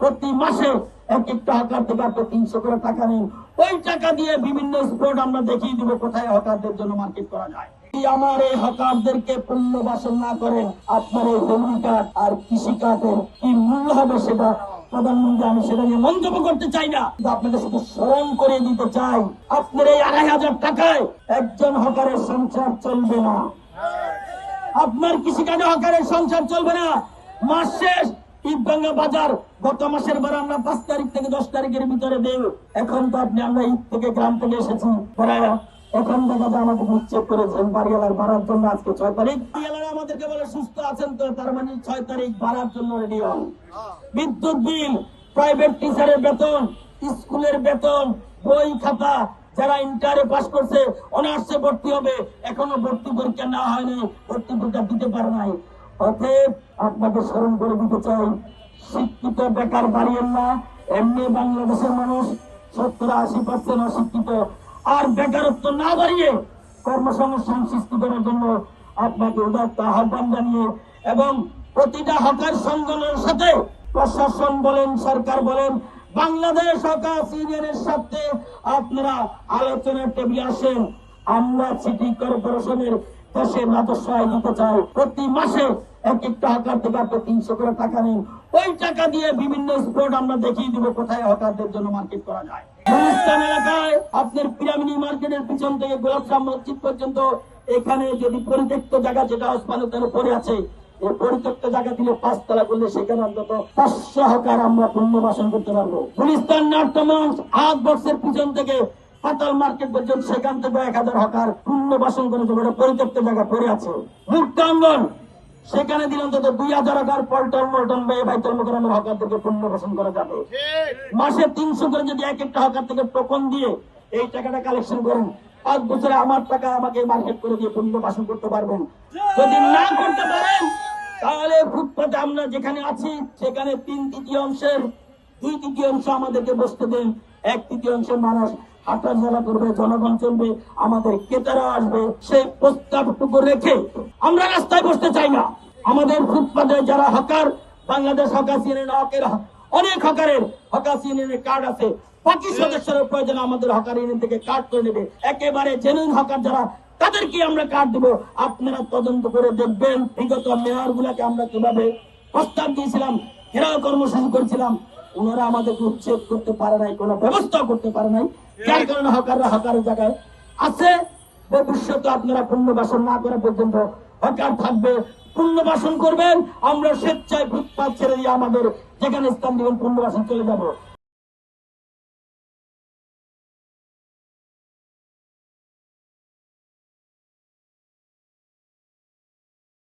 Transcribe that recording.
প্রতি মাসে এক একটা হকার থেকে আপনি 300 করে টাকা নেন, ওই টাকা দিয়ে বিভিন্ন স্পট আমরা দেখিয়ে দিব কোথায় হকারদের জন্য মার্কেট করা যায়। আমার এই হকারদেরকে পুনর্বাসন না করেন, আপনার এই জমি কার্ড আর কৃষি কার্ডের কি মূল্য হবে সেটা প্রধানমন্ত্রী, আমি সেটা নিয়ে মন্তব্য করতে চাই না, আপনাদের শুধু স্মরণ করে দিতে চাই, আপনার এই 2500 টাকায় একজন হকারের সংসার চলবে না, আপনার কৃষিকাজে হকারের সংসার চলবে না। মাস শেষ ঈদগঙ্গা বাজার গত মাসের বার আমরা 5 তারিখ থেকে 10 তারিখের ভিতরে দেব। এখন তো আপনি আমরা ঈদ থেকে গ্রাম থেকে এসেছি, এখন দেখা যায় আমাকে নিশ্চয় করেছেন বাড়িওয়ালার ভাড়ার জন্য আজকে 6 তারিখ। বাড়িওয়ালারা আমাদেরকে বলে সুস্থ আছেন তো, তার মানে 6 তারিখ ভাড়ার জন্য রেডি হন। বিদ্যুৎ বিল, প্রাইভেট টিচারের বেতন, স্কুলের বেতন, বই খাতা, যারা ইন্টারে পাস করছে অনার্সে ভর্তি হবে, এখনো ভর্তি পরীক্ষা না হয়নি, ভর্তি পরীক্ষা দিতে পারে নাই। অতএব আপনাকে স্মরণ করে দিতে চাই, শিক্ষিত বেকার বাড়িয়েন না। এমনি বাংলাদেশের মানুষ 70-80% অশিক্ষিত, আর বেকারত্ব না বাড়িয়ে কর্মসংস্থান সৃষ্টি করার জন্য আপনাকে উদাত্ত আহ্বান জানিয়ে এবং প্রতিটা হকার সংগঠনের সাথে প্রশাসন বলেন, সরকার বলেন, বাংলাদেশ হকার্স ইউনিয়নের সাথে আপনারা আলোচনার টেবিলে আসেন। আমরা সিটি কর্পোরেশনের দেশের রাজস্ব আয় দিতে চাই, প্রতি মাসে এক একটা হকার থেকে আপনি 300 করে টাকা নেন, ওই টাকা দিয়ে বিভিন্ন স্পট আমরা দেখিয়ে দিব কোথায় হকারদের জন্য মার্কেট করা যায়। গুলিস্তান এলাকায় আপনার পিরামিড মার্কেটের পিছন থেকে গোলাপশাহ মসজিদ পর্যন্ত এখানে যদি পরিত্যক্ত জায়গা, যেটা ওসমানীতে পড়ে আছে, এই পরিত্যক্ত জায়গা দিলে 5 তলা করলে সেখানে অন্তত 500 হকার আমরা পুনর্বাসন করতে পারবো। গুলিস্তান নাট্যমঞ্চ আট বক্সের পিছন থেকে পাতাল মার্কেট পর্যন্ত সেখান থেকে 1000 হকার পুনর্বাসন করে দেবো, পরিত্যক্ত জায়গা পড়ে আছে। মুক্তাঙ্গন সেখানে দিলে অন্তত 2000 হকার পল্টন মল্টন বাইতুল মোকাররমের হকারদেরকে পুনর্বাসন করা যাবে। মাসে 300 করে যদি এক একটা হকার থেকে টোকন দিয়ে এই টাকাটা কালেকশন করেন, 5 বছরে আমার টাকা আমাকে মার্কেট করে দিয়ে পুনর্বাসন করতে পারবেন। যদি না করতে পারেন তাহলে ফুটপাতে আমরা যেখানে আছি সেখানে 3/3 2/3 আমাদেরকে বসতে দেন, 1/3 মানুষ হাঁটাচলা করবে, জনগণ চলবে, আমাদের ক্রেতারা আসবে। সেই প্রস্তাবটুকু রেখে আমরা রাস্তায় বসতে চাই না। আমাদের ফুটপাতে যারা হকার, বাংলাদেশ হকার্স ইউনিয়ন অনেক হকারের হকার্স ইউনিয়নের কার্ড আছে, 25 সদস্যের প্রয়োজন আমাদের হকার ইউনিয়ন থেকে কার্ড করে নেবে। একেবারে জেনুইন হকার যারা, তাদেরকে আমরা কার্ড দেবো। আপনারা তদন্ত করে দেখবেন বিগত মেয়র গুলাকে আমরা কিভাবে প্রস্তাব দিয়েছিলাম, ঘেরাও কর্মসূচি করেছিলাম, ওনারা আমাদেরকে উচ্ছেদ করতে পারে নাই, কোনো ব্যবস্থা করতে পারে নাই, যার কারণে হকাররা হকারের জায়গায় আছে। ভবিষ্যতে আপনারা পুনর্বাসন না করা পর্যন্ত হকার থাকবে, পুনর্বাসন করবেন, আমরা স্বেচ্ছায় ফুটপাত ছেড়ে দিয়ে আমাদের যেখানে স্থান দিবেন পুনর্বাসন চলে যাবো।